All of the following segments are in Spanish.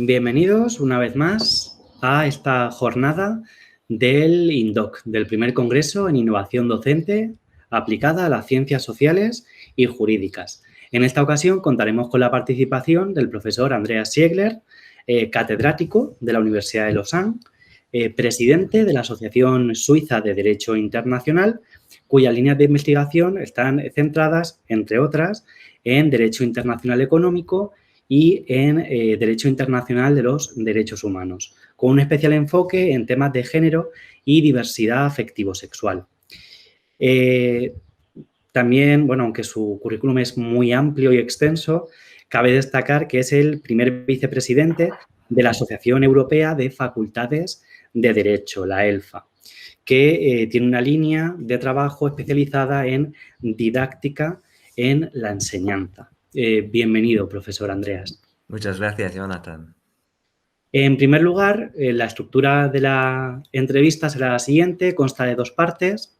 Bienvenidos una vez más a esta jornada del INDOC, del primer Congreso en Innovación Docente aplicada a las Ciencias Sociales y Jurídicas. En esta ocasión contaremos con la participación del profesor Andreas Ziegler, catedrático de la Universidad de Lausanne, presidente de la Asociación Suiza de Derecho Internacional, cuyas líneas de investigación están centradas, entre otras, en Derecho Internacional Económico y en Derecho Internacional de los Derechos Humanos, con un especial enfoque en temas de género y diversidad afectivo-sexual. También, bueno, aunque su currículum es muy amplio y extenso, cabe destacar que es el primer vicepresidente de la Asociación Europea de Facultades de Derecho, la ELFA, que tiene una línea de trabajo especializada en didáctica en la enseñanza. Bienvenido, profesor Andreas. Muchas gracias, Jonathan. En primer lugar, la estructura de la entrevista será la siguiente, consta de dos partes.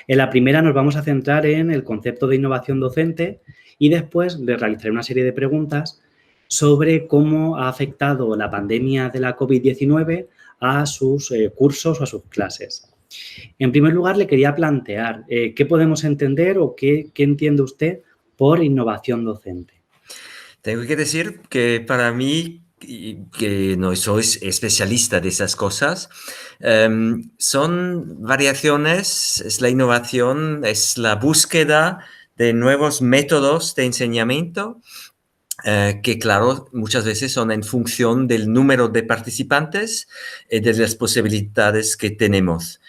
En la primera nos vamos a centrar en el concepto de innovación docente y después le realizaré una serie de preguntas sobre cómo ha afectado la pandemia de la COVID-19 a sus cursos o a sus clases. En primer lugar, le quería plantear qué podemos entender o qué entiende usted por innovación docente. Tengo que decir que para mí, que no soy especialista de esas cosas, son variaciones, es la innovación, es la búsqueda de nuevos métodos de enseñamiento que, claro, muchas veces son en función del número de participantes y de las posibilidades que tenemos.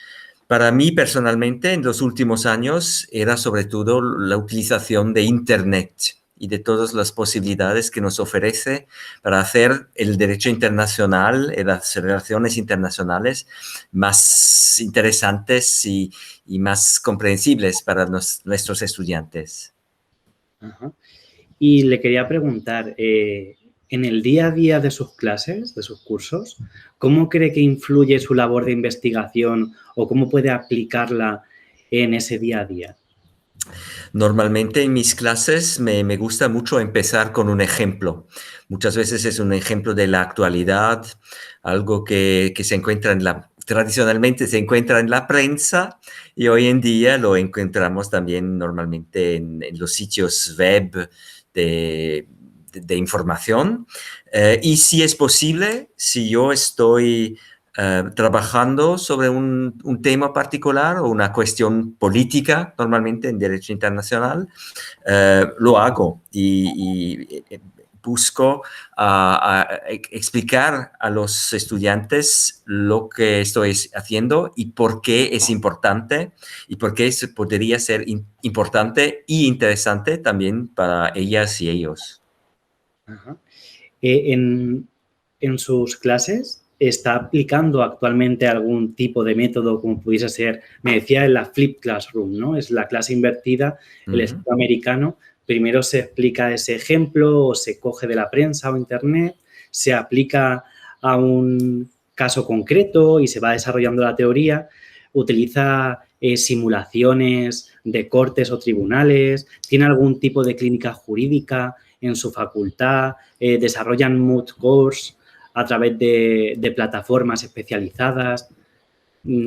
Para mí, personalmente, en los últimos años, era sobre todo la utilización de Internet y de todas las posibilidades que nos ofrece para hacer el derecho internacional y las relaciones internacionales más interesantes y más comprensibles para nuestros estudiantes. Ajá. Y le quería preguntar, en el día a día de sus clases, de sus cursos, ¿cómo cree que influye su labor de investigación o cómo puede aplicarla en ese día a día? Normalmente en mis clases me gusta mucho empezar con un ejemplo. Muchas veces es un ejemplo de la actualidad, algo que se encuentra tradicionalmente se encuentra en la prensa y hoy en día lo encontramos también normalmente en los sitios web de información. Y si es posible, si yo estoy trabajando sobre un tema particular o una cuestión política, normalmente en derecho internacional, lo hago y busco explicar a los estudiantes lo que estoy haciendo y por qué es importante y por qué podría ser importante y interesante también para ellas y ellos. Ajá. En sus clases, ¿está aplicando actualmente algún tipo de método como pudiese ser, me decía, en la Flip Classroom, ¿no? Es la clase invertida, el estilo americano. Primero se explica ese ejemplo o se coge de la prensa o internet, se aplica a un caso concreto y se va desarrollando la teoría, utiliza simulaciones de cortes o tribunales, tiene algún tipo de clínica jurídica en su facultad, desarrollan moot course a través de plataformas especializadas.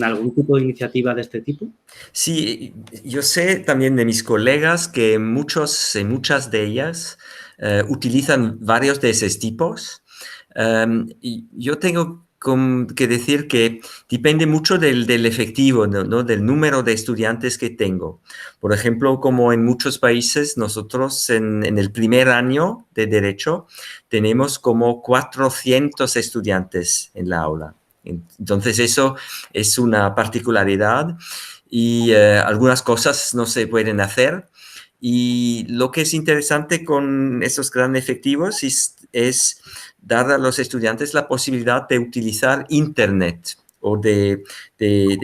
¿Algún tipo de iniciativa de este tipo? Sí, yo sé también de mis colegas que muchas de ellas utilizan varios de esos tipos. Y yo tengo que decir que depende mucho del efectivo, ¿no? Del número de estudiantes que tengo. Por ejemplo, como en muchos países, nosotros en el primer año de Derecho tenemos como 400 estudiantes en la aula. Entonces, eso es una particularidad y algunas cosas no se pueden hacer. Y lo que es interesante con esos grandes efectivos es dar a los estudiantes la posibilidad de utilizar Internet o de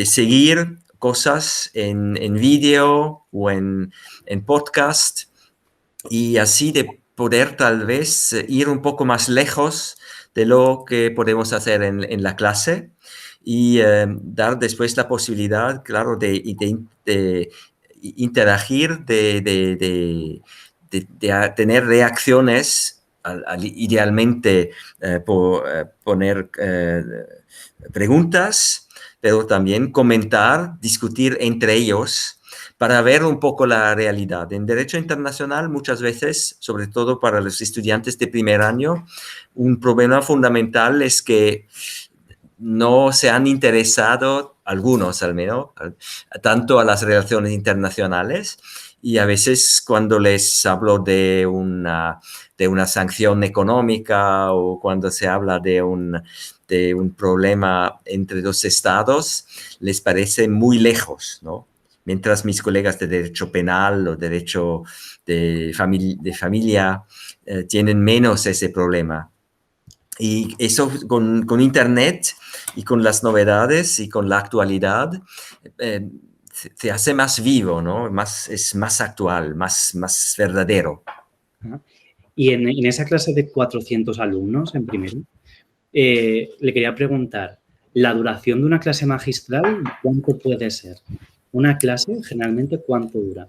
seguir cosas en vídeo o en podcast y así de poder tal vez ir un poco más lejos de lo que podemos hacer en la clase y dar después la posibilidad, claro, de interagir, de tener reacciones idealmente poner preguntas, pero también comentar, discutir entre ellos para ver un poco la realidad. En derecho internacional, muchas veces, sobre todo para los estudiantes de primer año, un problema fundamental es que no se han interesado, algunos al menos, tanto a las relaciones internacionales, y a veces cuando les hablo de una sanción económica o cuando se habla de un problema entre dos estados, les parece muy lejos, ¿no? Mientras mis colegas de derecho penal o derecho de familia tienen menos ese problema. Y eso con Internet y con las novedades y con la actualidad se hace más vivo, ¿no? Es más actual, más verdadero. Y en esa clase de 400 alumnos en primero, le quería preguntar, ¿la duración de una clase magistral cuánto puede ser? ¿Una clase generalmente cuánto dura?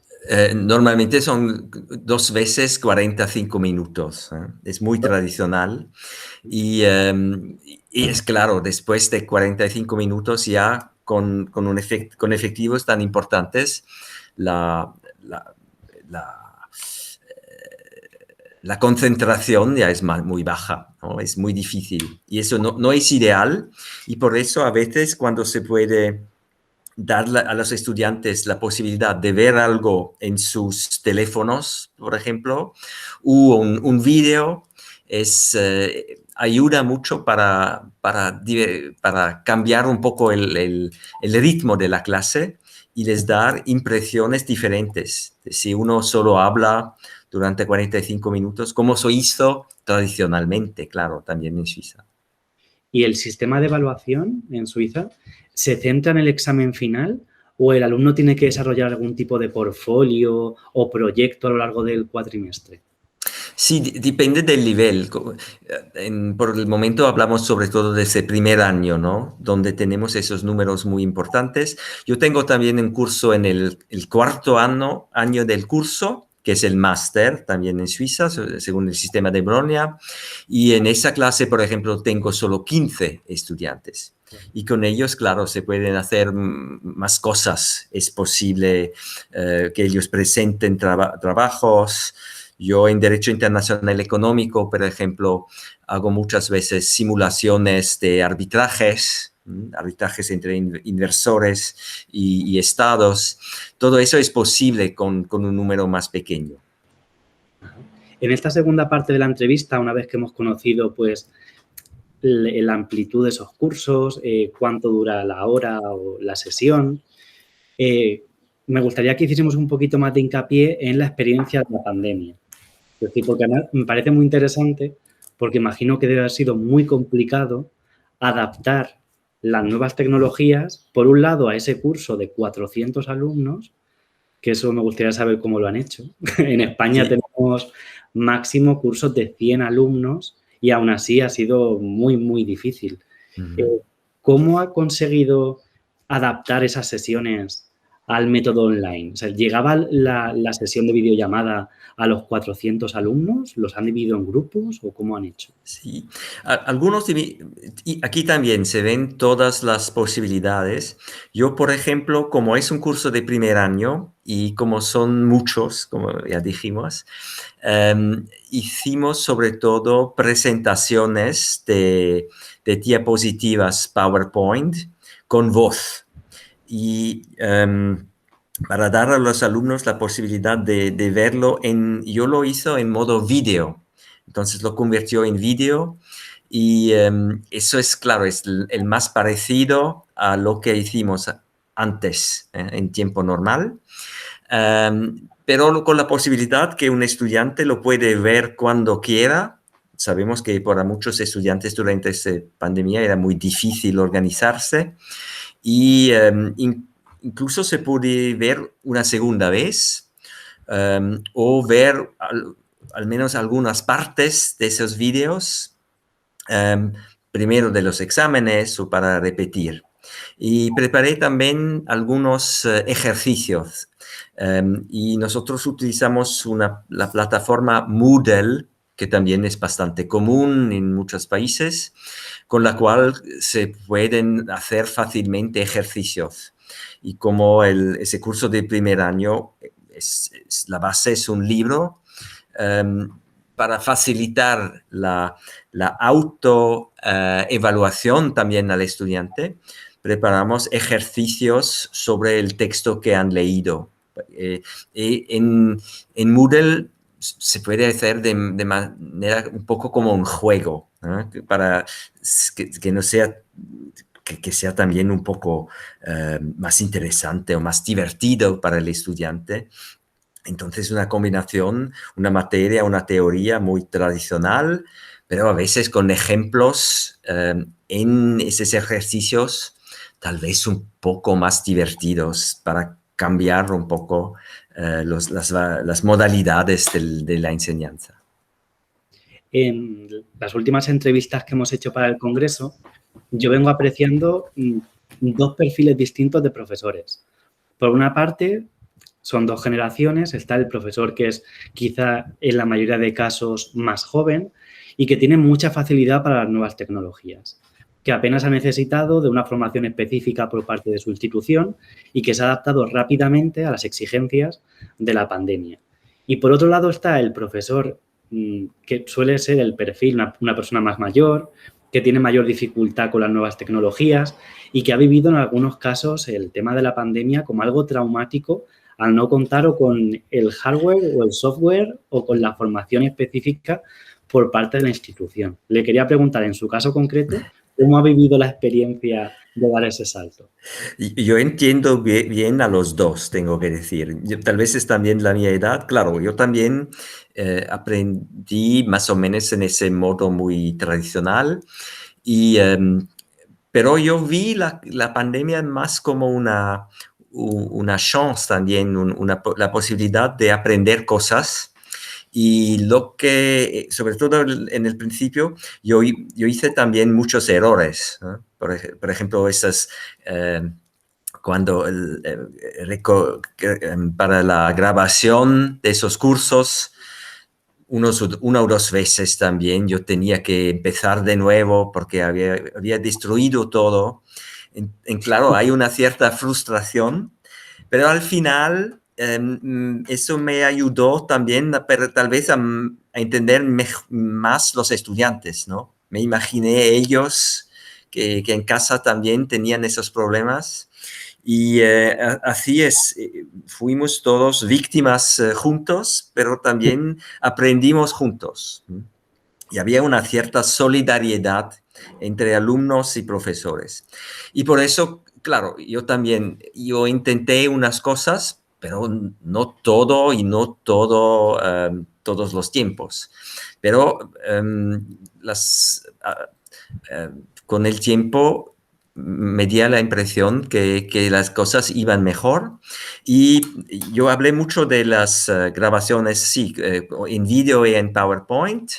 Normalmente son 2 veces 45 minutos. Es muy tradicional. Y es claro, después de 45 minutos ya con efectivos tan importantes, la concentración ya es muy baja, ¿no? Es muy difícil. Y eso no es ideal. Y por eso a veces cuando se puede dar a los estudiantes la posibilidad de ver algo en sus teléfonos, por ejemplo, o un vídeo, ayuda mucho para cambiar un poco el ritmo de la clase y les dar impresiones diferentes. Si uno solo habla durante 45 minutos, como se hizo tradicionalmente, claro, también en Suiza. ¿Y el sistema de evaluación en Suiza se centra en el examen final o el alumno tiene que desarrollar algún tipo de portfolio o proyecto a lo largo del cuatrimestre? Sí, depende del nivel. Por el momento hablamos sobre todo de ese primer año, ¿no? Donde tenemos esos números muy importantes. Yo tengo también un curso en el cuarto año del curso, que es el máster también en Suiza, según el sistema de Bolonia. Y en esa clase, por ejemplo, tengo solo 15 estudiantes. Y con ellos, claro, se pueden hacer más cosas. Es posible que ellos presenten trabajos. Yo en Derecho Internacional Económico, por ejemplo, hago muchas veces simulaciones de arbitrajes entre inversores y estados. Todo eso es posible con un número más pequeño. En esta segunda parte de la entrevista, una vez que hemos conocido pues, la amplitud de esos cursos, cuánto dura la hora o la sesión, me gustaría que hiciésemos un poquito más de hincapié en la experiencia de la pandemia. Es decir, porque además me parece muy interesante porque imagino que debe haber sido muy complicado adaptar las nuevas tecnologías, por un lado, a ese curso de 400 alumnos, que eso me gustaría saber cómo lo han hecho. En España tenemos máximo cursos de 100 alumnos y aún así ha sido muy, muy difícil. ¿Cómo ha conseguido adaptar esas sesiones al método online? O sea, ¿llegaba la sesión de videollamada a los 400 alumnos? ¿Los han dividido en grupos o cómo han hecho? Sí, y aquí también se ven todas las posibilidades. Yo, por ejemplo, como es un curso de primer año y como son muchos, como ya dijimos, hicimos sobre todo presentaciones de diapositivas PowerPoint con voz. Y para dar a los alumnos la posibilidad de verlo, yo lo hice en modo vídeo. Entonces lo convirtió en vídeo y eso es, claro, es el más parecido a lo que hicimos antes, en tiempo normal. Pero con la posibilidad que un estudiante lo puede ver cuando quiera. Sabemos que para muchos estudiantes durante esta pandemia era muy difícil organizarse y incluso se puede ver una segunda vez o ver al menos algunas partes de esos vídeos, primero de los exámenes o para repetir. Y preparé también algunos ejercicios y nosotros utilizamos la plataforma Moodle, que también es bastante común en muchos países, con la cual se pueden hacer fácilmente ejercicios. Y como ese curso de primer año, la base es un libro, para facilitar la autoevaluación también al estudiante, preparamos ejercicios sobre el texto que han leído. En Moodle se puede hacer de manera un poco como un juego, ¿no? Para que no sea, que sea también un poco más interesante o más divertido para el estudiante. Entonces, una combinación, una materia, una teoría muy tradicional, pero a veces con ejemplos en esos ejercicios tal vez un poco más divertidos para cambiar un poco las modalidades de la enseñanza. En las últimas entrevistas que hemos hecho para el Congreso, yo vengo apreciando dos perfiles distintos de profesores. Por una parte, son dos generaciones. Está el profesor que es quizá en la mayoría de casos más joven y que tiene mucha facilidad para las nuevas tecnologías, que apenas ha necesitado de una formación específica por parte de su institución y que se ha adaptado rápidamente a las exigencias de la pandemia. Y por otro lado está el profesor que suele ser el perfil, una persona más mayor, que tiene mayor dificultad con las nuevas tecnologías y que ha vivido en algunos casos el tema de la pandemia como algo traumático al no contar o con el hardware o el software o con la formación específica por parte de la institución. Le quería preguntar, en su caso concreto, ¿cómo ha vivido la experiencia de dar ese salto? Yo entiendo bien a los dos, tengo que decir. Tal vez es también la mi edad. Claro, yo también aprendí más o menos en ese modo muy tradicional, pero yo vi la pandemia más como una chance también, la posibilidad de aprender cosas. Y lo que, sobre todo en el principio, yo hice también muchos errores, ¿no? Por ejemplo, cuando para la grabación de esos cursos, una o dos veces también yo tenía que empezar de nuevo porque había destruido todo. Claro, hay una cierta frustración, pero al final eso me ayudó también tal vez a entender más los estudiantes, ¿no? Me imaginé ellos que en casa también tenían esos problemas. Y así es, fuimos todos víctimas juntos, pero también aprendimos juntos. Y había una cierta solidaridad entre alumnos y profesores. Y por eso, claro, yo intenté unas cosas, pero no todo y no todos los tiempos. Pero con el tiempo me dio la impresión que las cosas iban mejor, y yo hablé mucho de las grabaciones, sí, en vídeo y en PowerPoint,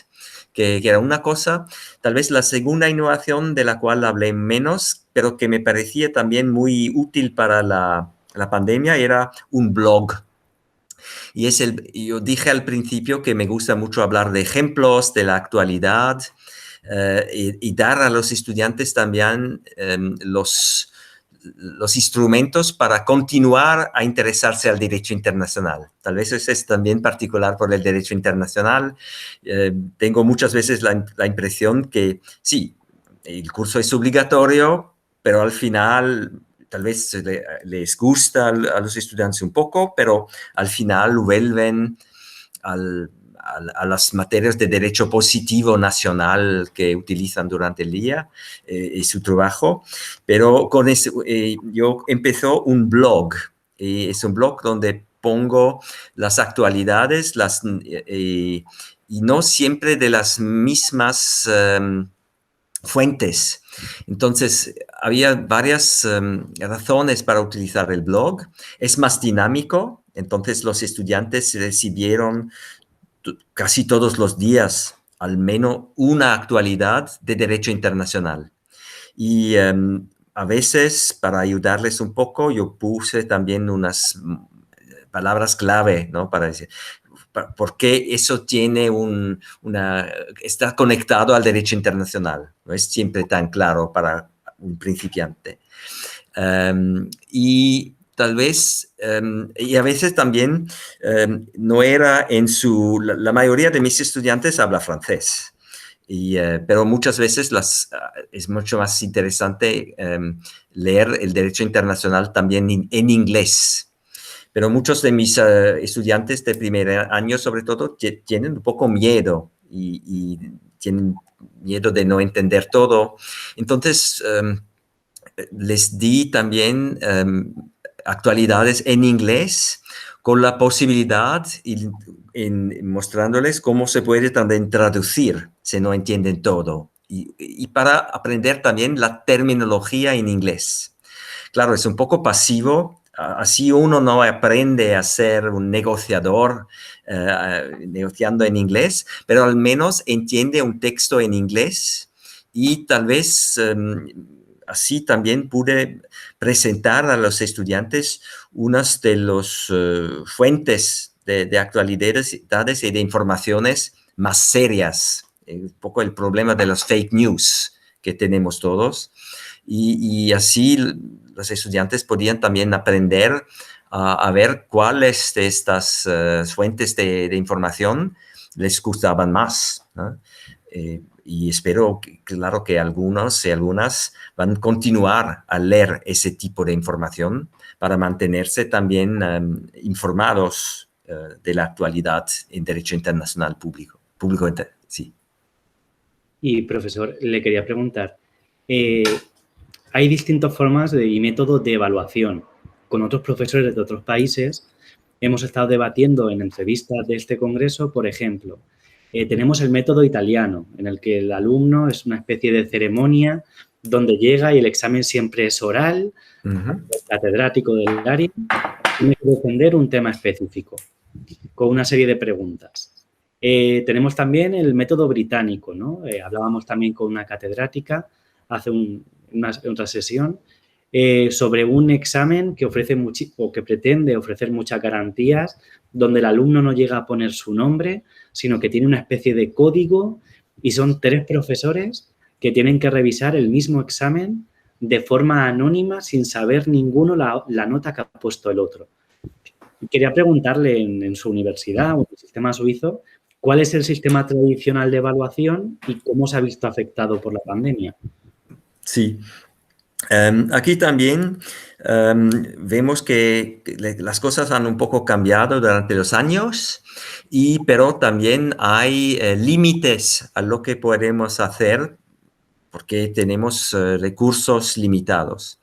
que era una cosa. Tal vez la segunda innovación de la cual hablé menos, pero que me parecía también muy útil para la pandemia, era un blog. Y yo dije al principio que me gusta mucho hablar de ejemplos, de la actualidad, y dar a los estudiantes también los instrumentos para continuar a interesarse al derecho internacional. Tal vez eso es también particular por el derecho internacional. Tengo muchas veces la impresión que sí, el curso es obligatorio, pero al final tal vez les gusta a los estudiantes un poco, pero al final vuelven a las materias de derecho positivo nacional que utilizan durante el día y su trabajo. Pero con eso, yo empezó un blog. Es un blog donde pongo las actualidades y no siempre de las mismas fuentes. Entonces, había varias razones para utilizar el blog. Es más dinámico, entonces los estudiantes recibieron casi todos los días al menos una actualidad de derecho internacional. Y a veces, para ayudarles un poco, yo puse también unas palabras clave, ¿no? Para decir, por qué eso tiene está conectado al derecho internacional. No es siempre tan claro para un principiante. Y tal vez, y a veces también no era la mayoría de mis estudiantes habla francés. Pero muchas veces es mucho más interesante leer el derecho internacional también en inglés. Pero muchos de mis estudiantes de primer año, sobre todo, tienen un poco miedo y tienen miedo de no entender todo. Entonces, les di también actualidades en inglés con la posibilidad mostrándoles cómo se puede también traducir si no entienden todo y para aprender también la terminología en inglés. Claro, es un poco pasivo. Así uno no aprende a ser un negociador negociando en inglés, pero al menos entiende un texto en inglés y tal vez así también pude presentar a los estudiantes unas de las fuentes de actualidades y de informaciones más serias. Un poco el problema de los fake news que tenemos todos. Y así los estudiantes podían también aprender a ver cuáles de estas fuentes de información les gustaban más, ¿no? Y espero, claro, que algunos y algunas van a continuar a leer ese tipo de información para mantenerse también informados de la actualidad en derecho internacional público. Sí. Y, profesor, le quería preguntar, hay distintas formas y métodos de evaluación. Con otros profesores de otros países hemos estado debatiendo en entrevistas de este congreso, por ejemplo, tenemos el método italiano, en el que el alumno es una especie de ceremonia donde llega y el examen siempre es oral, el catedrático del área tiene que defender un tema específico con una serie de preguntas. Tenemos también el método británico, ¿no? Hablábamos también con una catedrática hace otra sesión sobre un examen que ofrece o que pretende ofrecer muchas garantías, donde el alumno no llega a poner su nombre, sino que tiene una especie de código y son 3 profesores que tienen que revisar el mismo examen de forma anónima sin saber ninguno la nota que ha puesto el otro. Quería preguntarle en su universidad o en el sistema suizo, ¿cuál es el sistema tradicional de evaluación y cómo se ha visto afectado por la pandemia? Sí. Aquí también vemos que las cosas han un poco cambiado durante los años, pero también hay límites a lo que podemos hacer porque tenemos recursos limitados.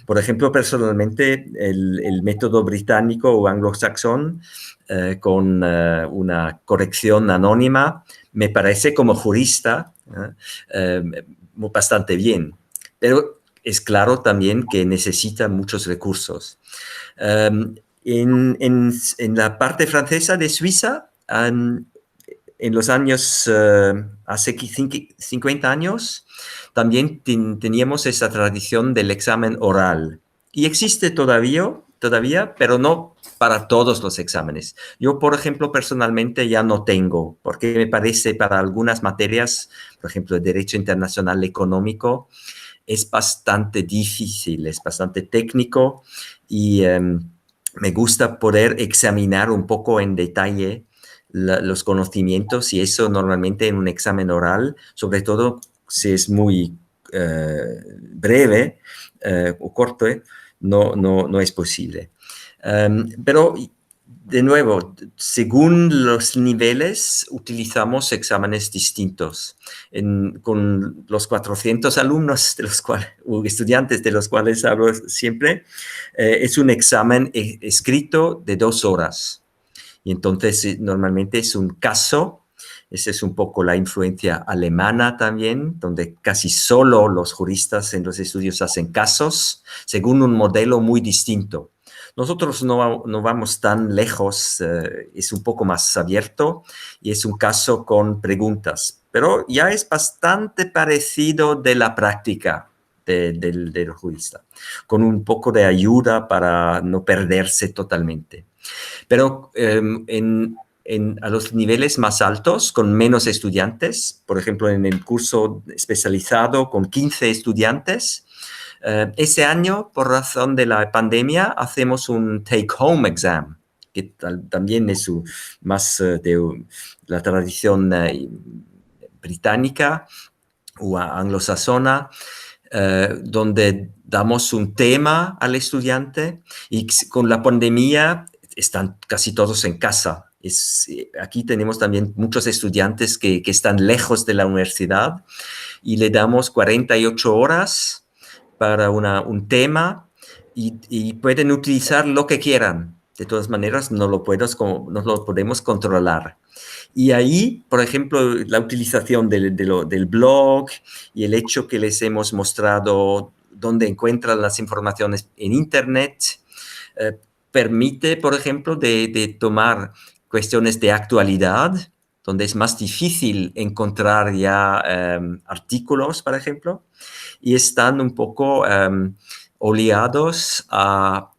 Por ejemplo, personalmente, el método británico o anglosaxón con una corrección anónima me parece como jurista bastante bien. Pero es claro también que necesita muchos recursos. En la parte francesa de Suiza, en los años, hace 50 años, también teníamos esa tradición del examen oral. Y existe todavía, pero no para todos los exámenes. Yo, por ejemplo, personalmente ya no tengo, porque me parece para algunas materias, por ejemplo, el derecho internacional económico, es bastante difícil, es bastante técnico y me gusta poder examinar un poco en detalle los conocimientos y eso normalmente en un examen oral, sobre todo si es muy breve o corto, no es posible. Pero de nuevo, según los niveles, utilizamos exámenes distintos. Con los 400 alumnos o estudiantes de los cuales hablo siempre, es un examen escrito de 2 horas. Y entonces normalmente es un caso. Esa es un poco la influencia alemana también, donde casi solo los juristas en los estudios hacen casos, según un modelo muy distinto. Nosotros no vamos tan lejos, es un poco más abierto y es un caso con preguntas, pero ya es bastante parecido de la práctica del jurista, con un poco de ayuda para no perderse totalmente. Pero en a los niveles más altos con menos estudiantes, por ejemplo, en el curso especializado con 15 estudiantes. Ese año, por razón de la pandemia, hacemos un take-home exam, que también es más de la tradición británica o anglosajona, donde damos un tema al estudiante y con la pandemia están casi todos en casa. Aquí tenemos también muchos estudiantes que están lejos de la universidad y le damos 48 horas para un tema y pueden utilizar lo que quieran. De todas maneras, no lo podemos controlar. Y ahí, por ejemplo, la utilización del blog y el hecho que les hemos mostrado dónde encuentran las informaciones en Internet, permite, por ejemplo, de tomar cuestiones de actualidad, donde es más difícil encontrar ya artículos, por ejemplo, y están un poco obligados a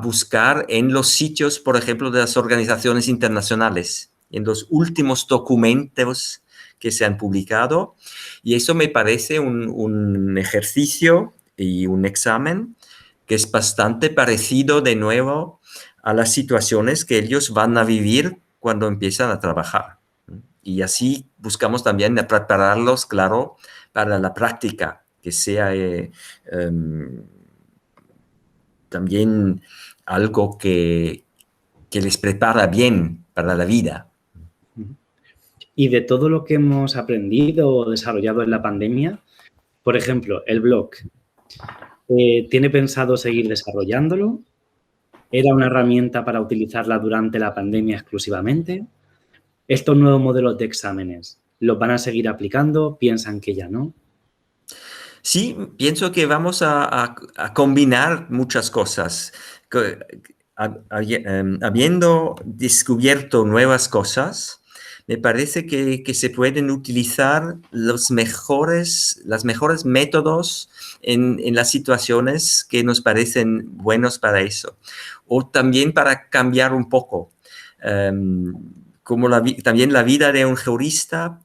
buscar en los sitios, por ejemplo, de las organizaciones internacionales, en los últimos documentos que se han publicado. Y eso me parece un ejercicio y un examen que es bastante parecido de nuevo a las situaciones que ellos van a vivir cuando empiezan a trabajar. Y así buscamos también prepararlos, claro, para la práctica, que sea también algo que les prepara bien para la vida. Y de todo lo que hemos aprendido o desarrollado en la pandemia, por ejemplo, el blog, ¿tiene pensado seguir desarrollándolo? ¿Era una herramienta para utilizarla durante la pandemia exclusivamente? ¿Estos nuevos modelos de exámenes los van a seguir aplicando? ¿Piensan que ya no? Sí, pienso que vamos a combinar muchas cosas. Habiendo descubierto nuevas cosas, me parece que se pueden utilizar los mejores métodos en las situaciones que nos parecen buenos para eso. O también para cambiar un poco. Como también la vida de un jurista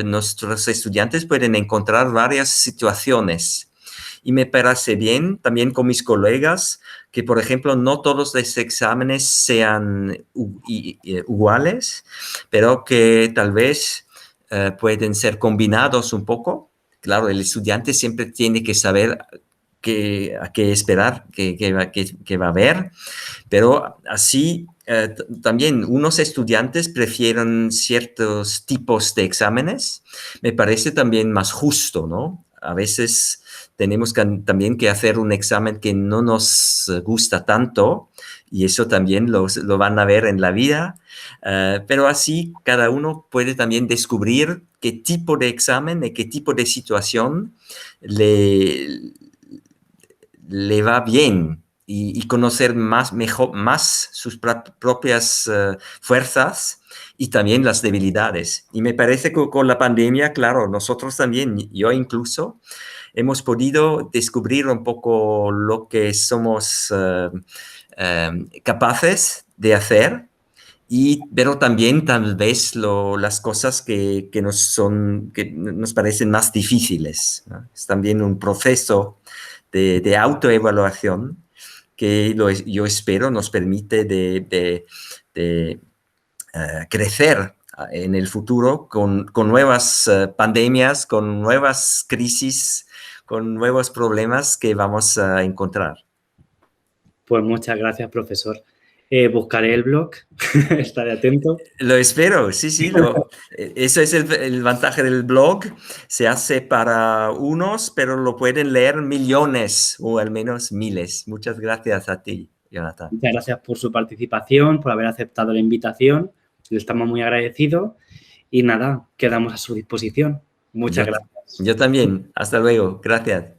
nuestros estudiantes pueden encontrar varias situaciones. Y me parece bien también con mis colegas que, por ejemplo, no todos los exámenes sean iguales, pero que tal vez pueden ser combinados un poco. Claro, el estudiante siempre tiene que saber a qué esperar, qué va a haber, pero así también unos estudiantes prefieren ciertos tipos de exámenes. Me parece también más justo, ¿no? A veces tenemos también que hacer un examen que no nos gusta tanto y eso también lo van a ver en la vida, pero así cada uno puede también descubrir qué tipo de examen y qué tipo de situación le va bien y conocer más sus propias fuerzas y también las debilidades. Y me parece que con la pandemia, claro, nosotros también, yo incluso, hemos podido descubrir un poco lo que somos capaces de hacer, pero también tal vez las cosas que nos parecen más difíciles, ¿no? Es también un proceso de autoevaluación que yo espero nos permite de crecer en el futuro con nuevas pandemias, con nuevas crisis, con nuevos problemas que vamos a encontrar. Pues muchas gracias, profesor. Buscaré el blog, estaré atento. Lo espero, sí. Eso es el vantaje del blog. Se hace para unos, pero lo pueden leer millones o al menos miles. Muchas gracias a ti, Jonathan. Muchas gracias por su participación, por haber aceptado la invitación. Le estamos muy agradecidos y nada, quedamos a su disposición. Muchas gracias. Yo también. Hasta luego. Gracias.